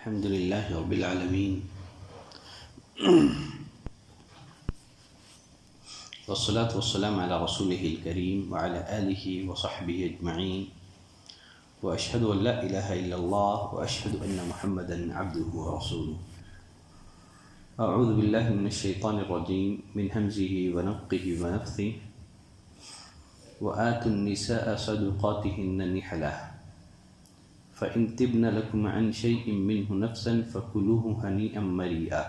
الحمد لله رب العالمين والصلاة والسلام على رسوله الكريم وعلى آله وصحبه أجمعين وأشهد أن لا إله إلا الله وأشهد أن محمدا عبده ورسوله أعوذ بالله من الشيطان الرجيم من همزه ونفخه ونفثه وآتوا النساء صدقاتهن نحلة فإن تبن لكم عن شيء منه نفسا فكلوه هنيئا مريئا۔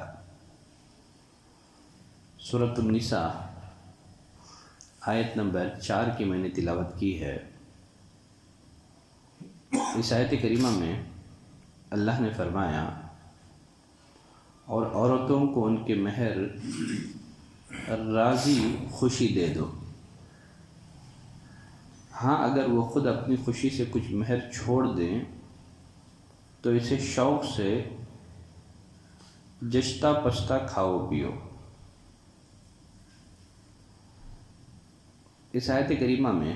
سورۃ النساء آیت نمبر 4 کی میں نے تلاوت کی ہے۔ اس آیت کریمہ میں اللہ نے فرمایا اور عورتوں کو ان کے مہر راضی خوشی دے دو۔ ہاں اگر وہ خود اپنی خوشی سے کچھ مہر چھوڑ دیں تو اسے شوق سے جشتا پشتا کھاؤ پیو۔ اس آیت کریمہ میں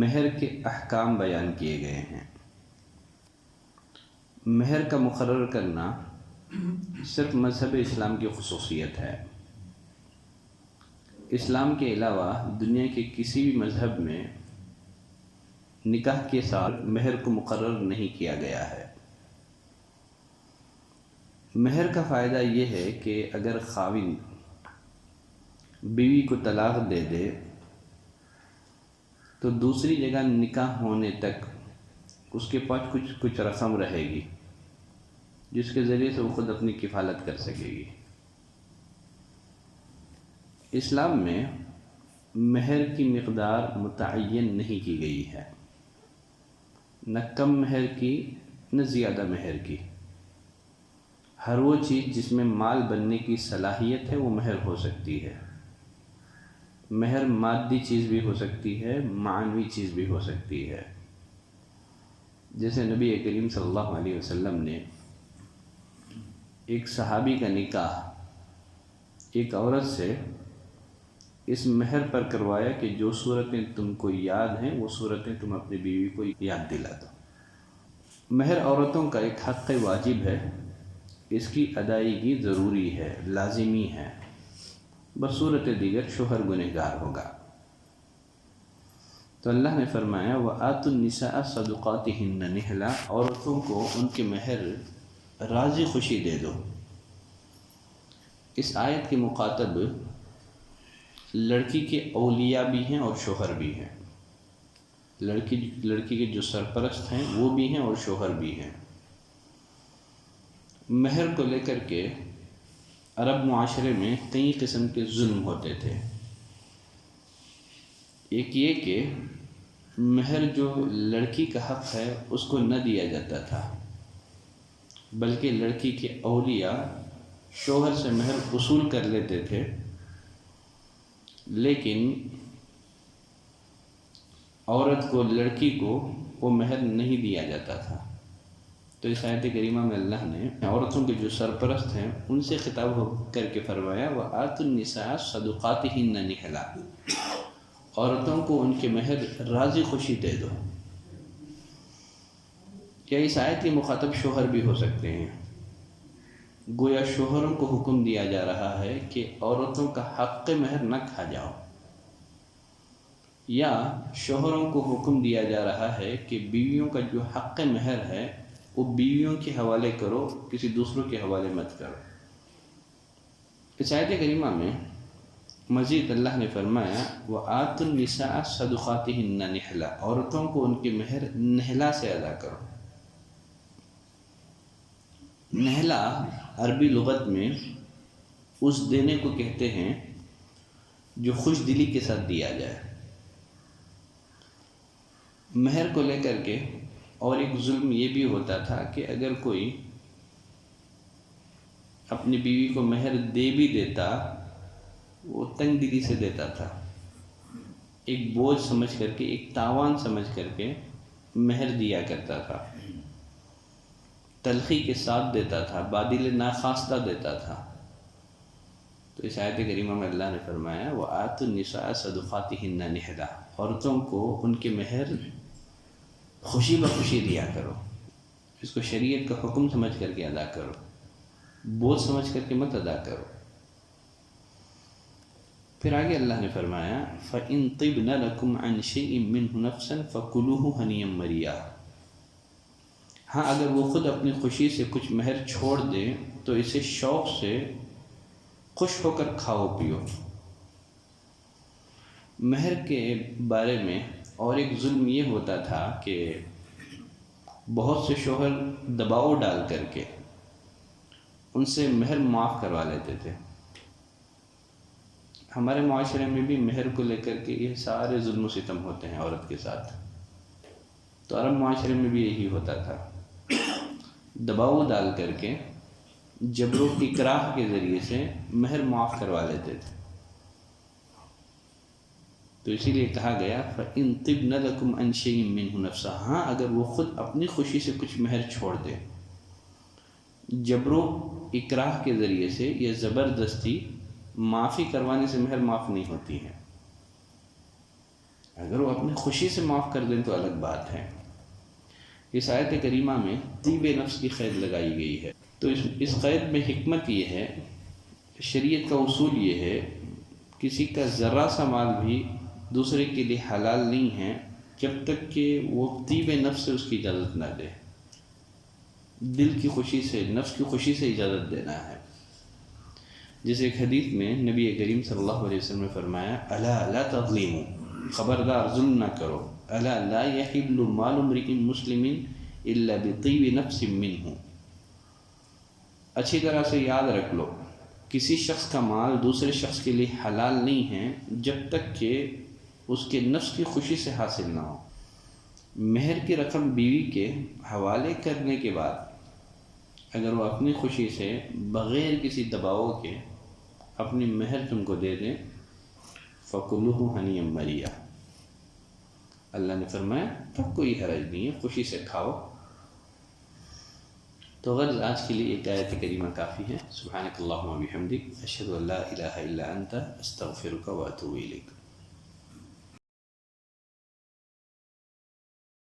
مہر کے احکام بیان کیے گئے ہیں۔ مہر کا مقرر کرنا صرف مذہب اسلام کی خصوصیت ہے۔ اسلام کے علاوہ دنیا کے کسی بھی مذہب میں نکاح کے ساتھ مہر کو مقرر نہیں کیا گیا ہے۔ مہر کا فائدہ یہ ہے کہ اگر خاوند بیوی کو طلاق دے دے تو دوسری جگہ نکاح ہونے تک اس کے پاس کچھ رقم رہے گی جس کے ذریعے سے وہ خود اپنی کفالت کر سکے گی۔ اسلام میں مہر کی مقدار متعین نہیں کی گئی ہے، نہ کم مہر کی نہ زیادہ مہر کی۔ ہر وہ چیز جس میں مال بننے کی صلاحیت ہے وہ مہر ہو سکتی ہے۔ مہر مادی چیز بھی ہو سکتی ہے، معنوی چیز بھی ہو سکتی ہے۔ جیسے نبی کریم صلی اللہ علیہ وسلم نے ایک صحابی کا نکاح ایک عورت سے اس مہر پر کروایا کہ جو صورتیں تم کو یاد ہیں وہ صورتیں تم اپنی بیوی کو یاد دلا دو۔ مہر عورتوں کا ایک حق واجب ہے، اس کی ادائیگی ضروری ہے، لازمی ہے، بصورت دیگر شوہر گنہگار ہوگا۔ تو اللہ نے فرمایا وَآتُوا النِّسَاءَ صَدُقَاتِهِنَّ نِحْلَةً، عورتوں کو ان کے مہر راضی خوشی دے دو۔ اس آیت کے مخاطب لڑکی کے اولیاء بھی ہیں اور شوہر بھی ہیں۔ لڑکی کے جو سرپرست ہیں وہ بھی ہیں اور شوہر بھی ہیں۔ مہر کو لے کر کے عرب معاشرے میں کئی قسم کے ظلم ہوتے تھے۔ ایک یہ کہ مہر جو لڑکی کا حق ہے اس کو نہ دیا جاتا تھا، بلکہ لڑکی کے اولیاء شوہر سے مہر وصول کر لیتے تھے، لیکن عورت کو، لڑکی کو وہ مہر نہیں دیا جاتا تھا۔ تو اس آیت کریمہ میں اللہ نے عورتوں کے جو سرپرست ہیں ان سے خطاب کر کے فرمایا وَآتُوا النِّسَاءَ صَدُقَاتِهِنَّ نِحْلَةً، عورتوں کو ان کے مہر راضی خوشی دے دو۔ کیا اس آیت کے مخاطب شوہر بھی ہو سکتے ہیں؟ گویا شوہروں کو حکم دیا جا رہا ہے کہ عورتوں کا حق مہر نہ کھا جاؤ، یا شوہروں کو حکم دیا جا رہا ہے کہ بیویوں کا جو حق مہر ہے وہ بیویوں کے حوالے کرو، کسی دوسروں کے حوالے مت کرو۔ اس آیت کریمہ میں مزید اللہ نے فرمایا وَآتُوا النِّسَاءَ صَدُقَاتِهِنَّ نِحْلَةً، عورتوں کو ان کے مہر نہلا سے ادا کرو۔ نہلا عربی لغت میں اس دینے کو کہتے ہیں جو خوش دلی کے ساتھ دیا جائے۔ مہر کو لے کر کے اور ایک ظلم یہ بھی ہوتا تھا کہ اگر کوئی اپنی بیوی کو مہر دے بھی دیتا وہ تنگ دلی سے دیتا تھا، ایک بوجھ سمجھ کر کے، ایک تاوان سمجھ کر کے مہر دیا کرتا تھا، تلخی کے ساتھ دیتا تھا، بادل ناخواستہ دیتا تھا۔ تو اس آیت کریمہ میں اللہ نے فرمایا وَآتُوا النِّسَاءَ صَدُقَاتِهِنَّ نِحْلَةً، عورتوں کو ان کے مہر خوشی بخوشی دیا کرو، اس کو شریعت کا حکم سمجھ کر کے ادا کرو، بوجھ سمجھ کر کے مت ادا کرو۔ پھر آگے اللہ نے فرمایا فَإِن طِبْنَ لَكُمْ عَنْ شَيْءٍ مِّنْهُ نَفْسًا فَكُلُوهُ هَنِيًّا مَرِيًّا۔ ہاں اگر وہ خود اپنی خوشی سے کچھ مہر چھوڑ دے تو اسے شوق سے خوش ہو کر کھاؤ پیو۔ مہر کے بارے میں اور ایک ظلم یہ ہوتا تھا کہ بہت سے شوہر دباؤ ڈال کر کے ان سے مہر معاف کروا لیتے تھے۔ ہمارے معاشرے میں بھی مہر کو لے کر کے یہ سارے ظلم و ستم ہوتے ہیں عورت کے ساتھ، تو عرب معاشرے میں بھی یہی ہوتا تھا، دباؤ ڈال کر کے جبر و اکراہ کے ذریعے سے مہر معاف کروا لیتے تھے۔ تو اسی لیے کہا گیا فَإِن طِبْنَ لَكُمْ عَنْ شَيْءٍ مِّنْهُ نَفْسًا، ہاں اگر وہ خود اپنی خوشی سے کچھ مہر چھوڑ دے، جبر و اکراہ کے ذریعے سے یا زبردستی معافی کروانے سے مہر معاف نہیں ہوتی ہے۔ اگر وہ اپنی خوشی سے معاف کر دیں تو الگ بات ہے۔ اس آیت کریمہ میں طیب نفس کی قید لگائی گئی ہے، تو اس قید میں حکمت یہ ہے، شریعت کا اصول یہ ہے، کسی کا ذرہ سا مال بھی دوسرے کے لیے حلال نہیں ہے جب تک کہ وہ طیب نفس سے اس کی اجازت نہ دے۔ دل کی خوشی سے، نفس کی خوشی سے اجازت دینا ہے۔ جیسے ایک حدیث میں نبی کریم صلی اللہ علیہ وسلم نے فرمایا الا لا تظلموا، خبردار ظلم نہ کرو، الا لا يحل مال امرئ مسلم الا بطیب نفس منه، اچھی طرح سے یاد رکھ لو، کسی شخص کا مال دوسرے شخص کے لیے حلال نہیں ہے جب تک کہ اس کے نفس کی خوشی سے حاصل نہ ہو۔ مہر کی رقم بیوی کے حوالے کرنے کے بعد اگر وہ اپنی خوشی سے بغیر کسی دباؤ کے اپنی مہر تم کو دے دیں فَكُلُوهُ هَنِيًّا مَرِيًّا، اللہ نے فرمایا تب کوئی حرج نہیں ہے، خوشی سے کھاؤ۔ تو غرض آج کے لیے ایک آیت کریمہ کافی ہے۔ سبحانک اللہم و بحمدک، اشہد ان لا الہ الا انت، استغفرک و اتوب الیک۔